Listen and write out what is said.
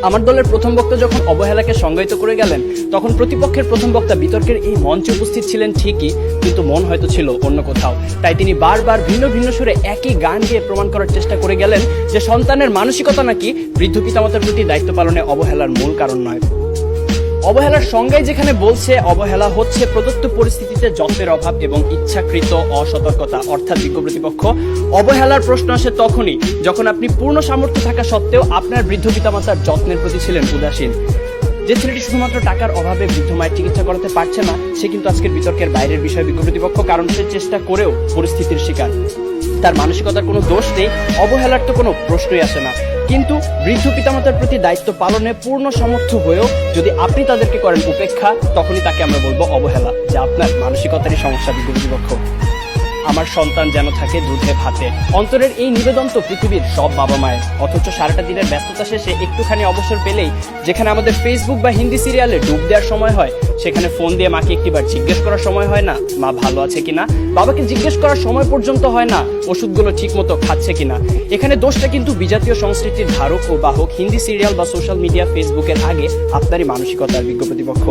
আমার দলের প্রথম বক্তা যখন অবহেলাকে সংজ্ঞায়িত করে গেলেন, তখন প্রতিপক্ষের প্রথম বক্তা বিতর্কের এই মঞ্চে উপস্থিত ছিলেন ঠিকই, কিন্তু মন হয়তো ছিল অন্য কোথাও। তাই তিনি বারবার ভিন্ন ভিন্ন সুরে একই গান গিয়ে প্রমাণ করার চেষ্টা করে গেলেন যে সন্তানের মানসিকতা নাকি বৃদ্ধ পিতামাতার প্রতি দায়িত্ব পালনে অবহেলার মূল কারণ নয়। অবহেলার সংজ্ঞায় যেখানে বলছে অবহেলা হচ্ছে প্রদত্ত পরিস্থিতিতে যত্নের অভাব এবং ইচ্ছাকৃত অসতর্কতা, অর্থাৎ বিজ্ঞ প্রতিপক্ষ, অবহেলার প্রশ্ন আসে তখনই যখন আপনি পূর্ণ সামর্থ্য থাকা সত্ত্বেও আপনার বৃদ্ধ পিতামাতার যত্নের প্রতি ছিলেন উদাসীন। যে ছেলেটি শুধুমাত্র টাকার অভাবে বৃদ্ধ মায়ের চিকিৎসা করাতে পারছে না, সে কিন্তু আজকের বিতর্কের বাইরের বিষয় বিজ্ঞ প্রতিপক্ষ, কারণ সে চেষ্টা করেও পরিস্থিতির শিকার। তার মানসিকতার কোনো দোষ নেই, অবহেলার তো কোনো প্রশ্নই আসে না। কিন্তু বৃদ্ধ পিতামাতার প্রতি দায়িত্ব পালনে পূর্ণ সমর্থ হয়েও যদি আপনি তাদেরকে করেন উপেক্ষা, তখনই তাকে আমরা বলবো অবহেলা, যা আপনার মানসিকতারই সমস্যা বিজ্ঞ প্রতিপক্ষ। আমার সন্তান যেন থাকে দুধে ভাতে, অন্তরের এই নিবেদন তো পৃথিবীর সব বাবা মায়ের। অথচ সারাটা দিনের ব্যস্ততা শেষে একটুখানি অবসর পেলেই যেখানে আমাদের ফেসবুক বা হিন্দি সিরিয়ালে ডুব দেওয়ার সময় হয়, সেখানে ফোন দিয়ে মাকে একটিবার জিজ্ঞেস করার সময় হয় না মা ভালো আছে কিনা, বাবাকে জিজ্ঞেস করার সময় পর্যন্ত হয় না ওষুধগুলো ঠিক মতো খাচ্ছে কিনা। এখানে দোষটা কিন্তু বিজাতীয় সংস্কৃতির ধারক ও বাহক হিন্দি সিরিয়াল বা সোশ্যাল মিডিয়া ফেসবুকের আগে আপনারই মানসিকতার বিজ্ঞ প্রতিপক্ষ।